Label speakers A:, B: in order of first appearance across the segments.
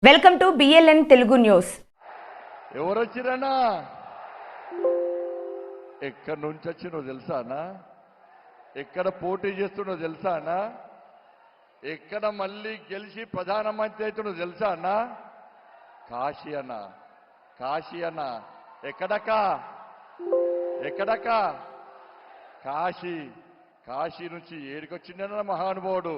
A: Welcome to BLN Telugu news.
B: ఎవరు వచ్చిరన్నా? ఎక్కడి నుంచి వచ్చినో తెలుసానా? ఎక్కడ పోటీ చేస్తున్నో తెలుసానా? ఎక్కడ మళ్ళీ గెలిచి ప్రధానమంత్రి అవుతున్నో తెలుసానా? కాశీ అన్న, కాశీ అన్న. ఎక్కడక్క ఎక్కడక్క? కాశీ. కాశీ నుంచి ఏడికొచ్చిండన్న మహానుభావుడు.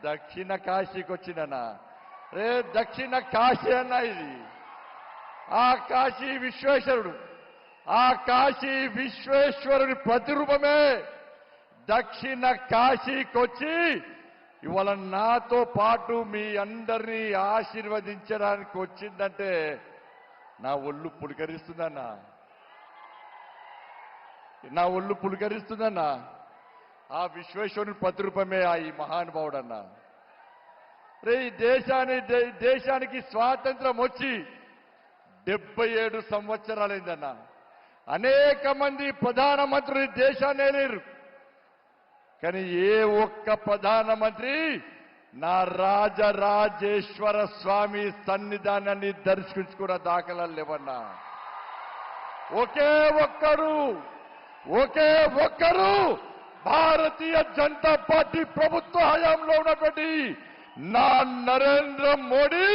B: దక్షిణ కాశీకి వచ్చిందన్నా. రే దక్షిణ కాశీ అన్న ఇది. ఆ కాశీ విశ్వేశ్వరుడు, ఆ కాశీ విశ్వేశ్వరుని ప్రతిరూపమే దక్షిణ కాశీకి వచ్చి ఇవాళ నాతో పాటు మీ అందరినీ ఆశీర్వదించడానికి వచ్చిందంటే నా ఒళ్ళు పులకరిస్తుందన్నా, నా ఒళ్ళు పులకరిస్తుందన్నా. ఆ విశ్వేశ్వరుని ప్రతిరూపమే ఆ ఈ మహానుభావుడన్నా. రే ఈ దేశానికి స్వాతంత్రం వచ్చి 77 సంవత్సరాలైందన్న. అనేక మంది ప్రధానమంత్రులు దేశాన్ని లేరు, కానీ ఏ ఒక్క ప్రధానమంత్రి నా రాజరాజేశ్వర స్వామి సన్నిధానాన్ని దర్శించుకున్న దాఖలాలు లేవన్నా. ఒకే ఒక్కరు భారతీయ జనతా పార్టీ ప్రభుత్వ హయాంలో ఉన్నటువంటి నా నరేంద్ర మోడీ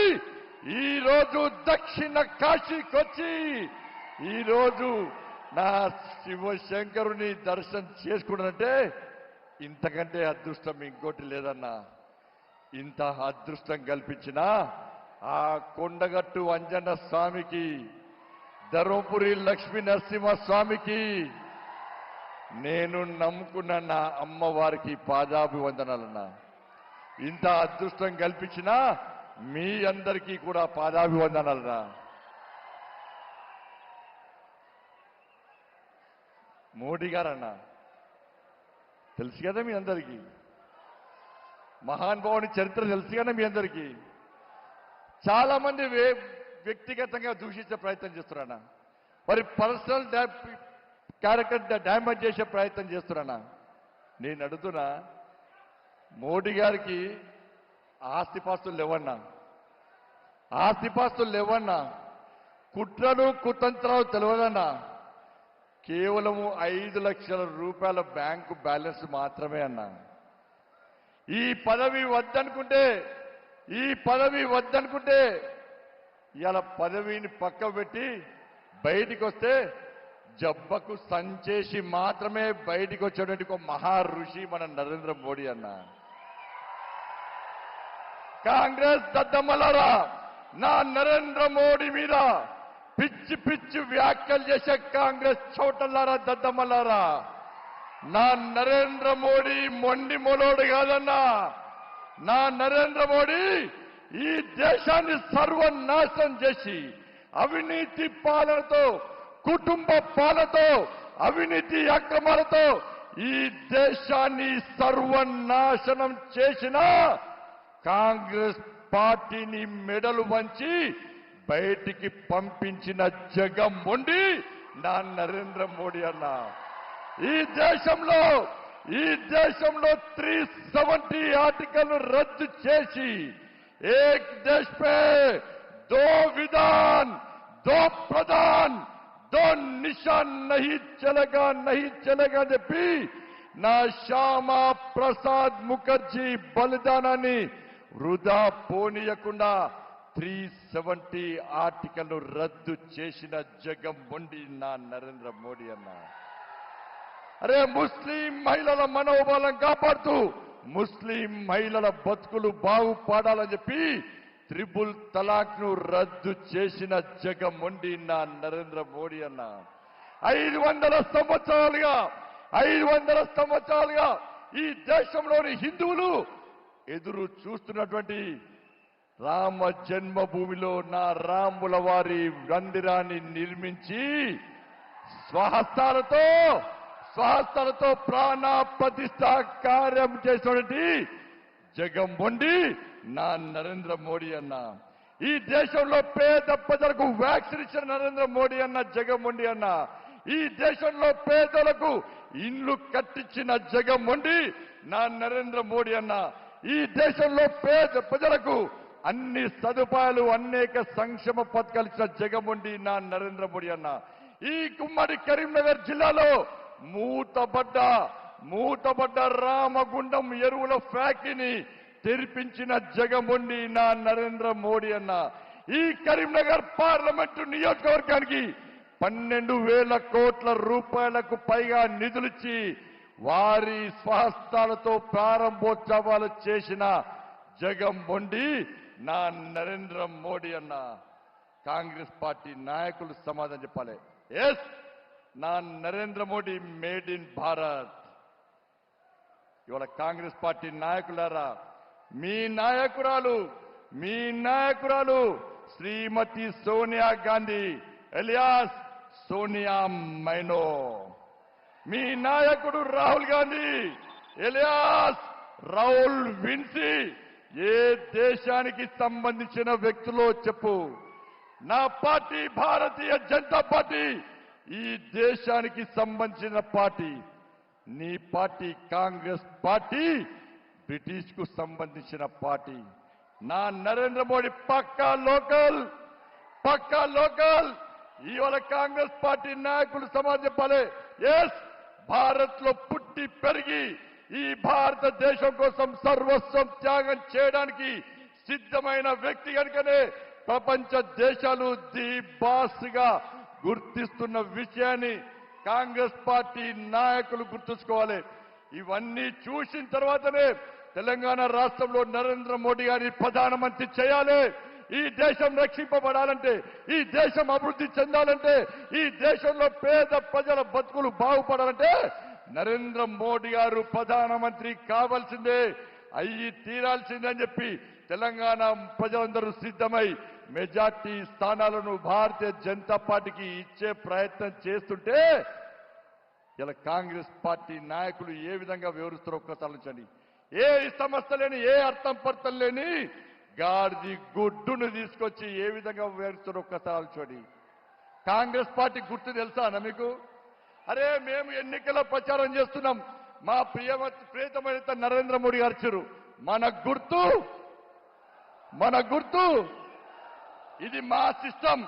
B: ఈ రోజు దక్షిణ కాశీకి వచ్చి ఈ రోజు నా శివశంకరుని దర్శనం చేసుకున్నానంటే ఇంతకంటే అదృష్టం ఇంకోటి లేదన్నా. ఇంత అదృష్టం కల్పించిన ఆ కొండగట్టు అంజన్న స్వామికి, ధర్మపురి లక్ష్మీ నరసింహ స్వామికి, నేను నమ్ముకున్న నా అమ్మవారికి పాదాభివందనాలన్నా. ఇంత అదృష్టం కల్పించిన మీ అందరికీ కూడా పాదాభివందనాలన్నా. మోడీ గారన్నా తెలుసు కదా మీ అందరికీ, మహానుభావుని చరిత్ర తెలుసు కదా మీ అందరికీ. చాలా మంది వ్యక్తిగతంగా దూషించే ప్రయత్నం చేస్తున్నారన్నా, మరి పర్సనల్ క్యారెక్టర్ డ్యామేజ్ చేసే ప్రయత్నం చేస్తున్నారన్నా. నేను అడుగుతున్నా, మోడీ గారికి ఆస్తిపాస్తులు లేవన్నా, ఆస్తిపాస్తులు లేవన్నా, కుట్రలు కుతంత్రాలు తెలియదన్నా. కేవలము 5 లక్షల రూపాయల బ్యాంకు బ్యాలెన్స్ మాత్రమే అన్నా. ఈ పదవి వద్దనుకుంటే ఇలా పదవిని పక్క పెట్టి బయటికి వస్తే జబ్బకు సంచేసి మాత్రమే బయటికి వచ్చేటువంటి ఒక మహా ఋషి మన నరేంద్ర మోడీ అన్న. కాంగ్రెస్ దద్దమ్మలారా, నా నరేంద్ర మోడీ మీద పిచ్చి పిచ్చి వ్యాఖ్యలు చేసే కాంగ్రెస్ చోటలారా, దద్దమ్మలారా, నా నరేంద్ర మోడీ మొండి మొలోడు కాదన్నా. నా నరేంద్ర మోడీ ఈ దేశాన్ని సర్వనాశనం చేసి అవినీతి పాలనతో, కుటుంబ పాలనతో, అవినీతి అక్రమాలతో ఈ దేశాన్ని సర్వనాశనం చేసిన కాంగ్రెస్ పార్టీని మెడలు వంచి బయటికి పంపించిన జగన్మోహన్ నా నరేంద్ర మోడీ అన్న. ఈ దేశంలో 370 ఆర్టికల్ రద్దు చేసి ఏక్ దేశ్ పే దో విధాన్, దో ప్రధాన్, దో నిశాన్ నహీ చలేగా అని చెప్పి నా శ్యామా ప్రసాద్ ముఖర్జీ బలిదానాన్ని వృధా పోనీయకుండా 370 ఆర్టికల్ రద్దు చేసిన జగన్మోహన్ నా నరేంద్ర మోడీ అన్న. అరే ముస్లిం మహిళల మనోబలం కాపాడుతూ ముస్లిం మహిళల బతుకులు బాగుపడాలని చెప్పి 3 తలాక్ ను రద్దు చేసిన జగన్మోహన్ నా నరేంద్ర మోడీ అన్న. 500 సంవత్సరాలుగా ఈ దేశంలోని హిందువులు ఎదురు చూస్తున్నటువంటి రామ జన్మభూమిలో నా రాముల వారి మందిరాన్ని నిర్మించి స్వహస్తాలతో ప్రాణ ప్రతిష్ఠ కార్యం చేసినటువంటి జగన్మోహన్ నా నరేంద్ర మోడీ అన్న. ఈ దేశంలో పేద ప్రజలకు వ్యాక్సిన్ ఇచ్చిన నరేంద్ర మోడీ అన్న జగన్మోహన్ అన్న. ఈ దేశంలో పేదలకు ఇల్లు కట్టించిన జగన్మోహన్ నా నరేంద్ర మోడీ అన్న. ఈ దేశంలో పేద ప్రజలకు అన్ని సదుపాయాలు అనేక సంక్షేమ పథకాలు ఇచ్చిన జగమొండి నా నరేంద్ర మోడీ అన్న. ఈ కుమ్మడి కరీంనగర్ జిల్లాలో మూతబడ్డ రామగుండం ఎరువుల ఫ్యాక్టరీని తెరిపించిన జగమొండి నా నరేంద్ర మోడీ అన్న. ఈ కరీంనగర్ పార్లమెంటు నియోజకవర్గానికి 12,000 కోట్ల రూపాయలకు పైగా నిధులిచ్చి వారి స్వహస్తాలతో ప్రారంభోత్సవాలు చేసిన జగమొండి నా నరేంద్ర మోడీ అన్న. కాంగ్రెస్ పార్టీ నాయకులు సమాధానం చెప్పాలి. ఎస్, నా నరేంద్ర మోడీ మేడ్ ఇన్ భారత్. ఇవాళ కాంగ్రెస్ పార్టీ నాయకులారా, మీ నాయకురాలు శ్రీమతి సోనియా గాంధీ ఎలియాస్ సోనియా మైనో, మీ నాయకుడు రాహుల్ గాంధీ ఎలియాస్ రాహుల్ విన్సీ ఏ దేశానికి సంబంధించిన వ్యక్తులో చెప్పు. నా పార్టీ భారతీయ జనతా పార్టీ ఈ దేశానికి సంబంధించిన పార్టీ. నీ పార్టీ కాంగ్రెస్ పార్టీ బ్రిటిష్ కు సంబంధించిన పార్టీ. నా నరేంద్ర మోడీ పక్కా లోకల్. ఇవాళ కాంగ్రెస్ పార్టీ నాయకులు సమాజం చెప్పాలి. ఎస్, భారత్ లో పుట్టి పెరిగి ఈ భారతదేశం కోసం సర్వస్వం త్యాగం చేయడానికి సిద్ధమైన వ్యక్తి కనుకనే ప్రపంచ దేశాలు ది బాస్ గా గుర్తిస్తున్న విషయాన్ని కాంగ్రెస్ పార్టీ నాయకులు గుర్తుంచుకోవాలి. ఇవన్నీ చూసిన తర్వాతనే తెలంగాణ రాష్ట్రంలో నరేంద్ర మోడీ గారిని ప్రధానమంత్రి చేయాలి. ఈ దేశం రక్షింపబడాలంటే, ఈ దేశం అభివృద్ధి చెందాలంటే, ఈ దేశంలో పేద ప్రజల బతుకులు బాగుపడాలంటే నరేంద్ర మోడీ గారు ప్రధానమంత్రి కావాల్సిందే, అయ్యి తీరాల్సిందే అని చెప్పి తెలంగాణ ప్రజలందరూ సిద్ధమై మెజార్టీ స్థానాలను భారతీయ జనతా పార్టీకి ఇచ్చే ప్రయత్నం చేస్తుంటే ఇలా కాంగ్రెస్ పార్టీ నాయకులు ఏ విధంగా వివరిస్తారో ఒక్కసారి ఆలోచించండి. ఏ సమస్య లేని, ఏ అర్థం పర్థం లేని గాడిది గుడ్డును తీసుకొచ్చి ఏ విధంగా వివరిస్తారో ఒక్కసారి ఆలోచించండి. కాంగ్రెస్ పార్టీ గుర్తు తెలుసా అన్న మీకు? అరే, మేము ఎన్నికల ప్రచారం చేస్తున్నాం, మా ప్రియతమైన నరేంద్ర మోడీ గారు ఇచ్చారు. మన గుర్తు ఇది, మా సిస్టమ్,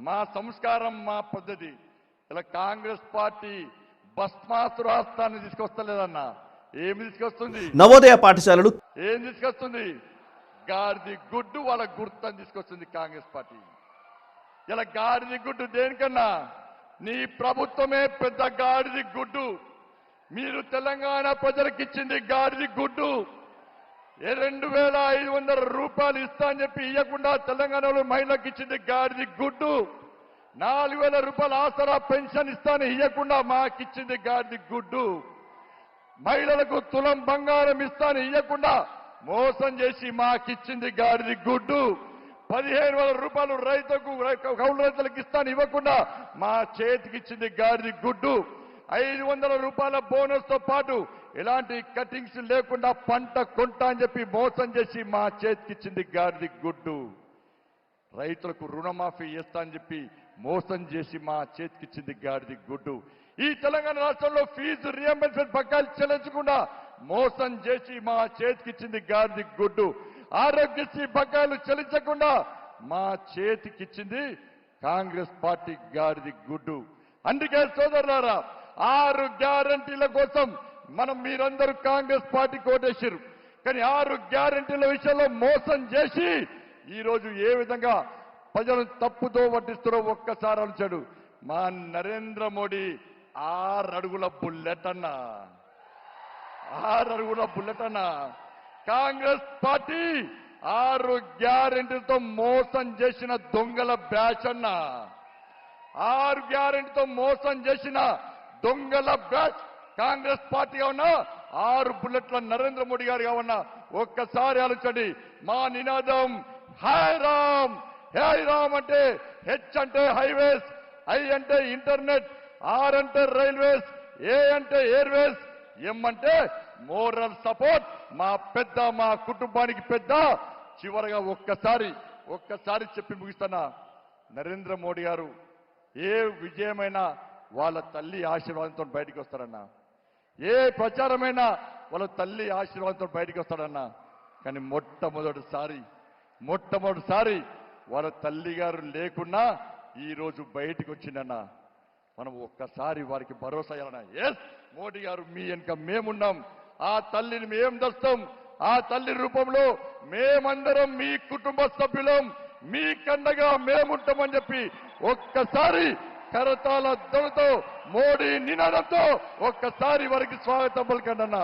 B: మా సంస్కారం, మా పద్ధతి. ఇలా కాంగ్రెస్ పార్టీ భస్మాసురాస్త్రాన్ని తీసుకొస్తలేదన్నా. ఏమి తీసుకొస్తుంది?
C: నవోదయ పాఠశాలలు
B: ఏం తీసుకొస్తుంది? గాడిది గుడ్డు వాళ్ళ గుర్తని తీసుకొస్తుంది కాంగ్రెస్ పార్టీ. ఇలా గాడిది గుడ్డు దేనికన్నా? నీ ప్రభుత్వమే పెద్ద గాడిది గుడ్డు. మీరు తెలంగాణ ప్రజలకు ఇచ్చింది గాడిది గుడ్డు. 2,500 రూపాయలు ఇస్తా అని చెప్పి ఇవ్వకుండా తెలంగాణలో మహిళలకు ఇచ్చింది గాడిది గుడ్డు. 4,000 రూపాయలు ఆసరా పెన్షన్ ఇస్తాను ఇవ్వకుండా మాకిచ్చింది గాడిది గుడ్డు. మహిళలకు తులం బంగారం ఇస్తాను ఇవ్వకుండా మోసం చేసి మాకిచ్చింది గాడిది గుడ్డు. 15,000 రూపాయలు కౌలు రైతులకు ఇస్తాను ఇవ్వకుండా మా చేతికి ఇచ్చింది గాడిది గుడ్డు. 500 రూపాయల బోనస్ తో పాటు ఎలాంటి కటింగ్స్ లేకుండా పంట కొంటా అని చెప్పి మోసం చేసి మా చేతికిచ్చింది గాడిది గుడ్డు. రైతులకు రుణమాఫీ చేస్తా అని చెప్పి మోసం చేసి మా చేతికిచ్చింది గాడిది గుడ్డు. ఈ తెలంగాణ రాష్ట్రంలో ఫీజు రియంబర్స్మెంట్ బకాయిలు చెల్లించకుండా మోసం చేసి మా చేతికిచ్చింది గాడిది గుడ్డు. ఆరోగ్యశ్రీ బకాయిలు చెల్లించకుండా మా చేతికిచ్చింది కాంగ్రెస్ పార్టీ గాడిది గుడ్డు. అందుకే సోదరులారా, 6 గ్యారంటీల కోసం మీరందరూ కాంగ్రెస్ పార్టీకి ఓటేశారు. కానీ 6 గ్యారంటీల విషయంలో మోసం చేసి ఈ రోజు ఏ విధంగా ప్రజలను తప్పుదో పట్టిస్తారో ఒక్కసారి ఆలోచించాడు. మా నరేంద్ర మోడీ 6 అడుగుల బుల్లెట్ అన్నా. 6 అడుగుల బుల్లెట్ అన్నా. కాంగ్రెస్ పార్టీ 6 గ్యారెంటీలతో మోసం చేసిన దొంగల బ్యాచ్ అన్నా. 6 గ్యారెంటీతో మోసం చేసిన దొంగల బ్యాచ్ కాంగ్రెస్ పార్టీగా ఉన్నా, 6 బుల్లెట్ల నరేంద్ర మోడీ గారిగా ఉన్నా. ఒక్కసారి ఆలోచించండి. మా నినాదం హై రామ్. హై రామ్ అంటే హెచ్ అంటే హైవేస్, ఐ అంటే ఇంటర్నెట్, ఆర్ అంటే రైల్వేస్, ఏ అంటే ఎయిర్వేస్, ఎం అంటే మోరల్ సపోర్ట్. మా కుటుంబానికి పెద్ద. చివరగా ఒక్కసారి చెప్పి ముగిస్తున్నా. నరేంద్ర మోడీ గారు ఏ విజయమైనా వాళ్ళ తల్లి ఆశీర్వాదంతో బయటికి వస్తారన్నా. ఏ ప్రచారమైనా వాళ్ళ తల్లి ఆశీర్వాదంతో బయటికి వస్తాడన్నా. కానీ మొట్టమొదటిసారి మొట్టమొదటిసారి వాళ్ళ తల్లిగారు లేకున్నా ఈరోజు బయటికి వచ్చిందన్న మనం ఒక్కసారి వారికి భరోసా ఇవ్వాలన్నా. ఎస్, మోడీ గారు మీ వెనుక మేమున్నాం, ఆ తల్లిని మేం దస్తాం, ఆ తల్లి రూపంలో మేమందరం మీ కుటుంబ సభ్యులం, మీ కండగా మేముంటామని చెప్పి ఒక్కసారి కరతాల ధ్వనితో మోడీ నినాదంతో ఒక్కసారి వారికి స్వాగతం పలకండి అన్న.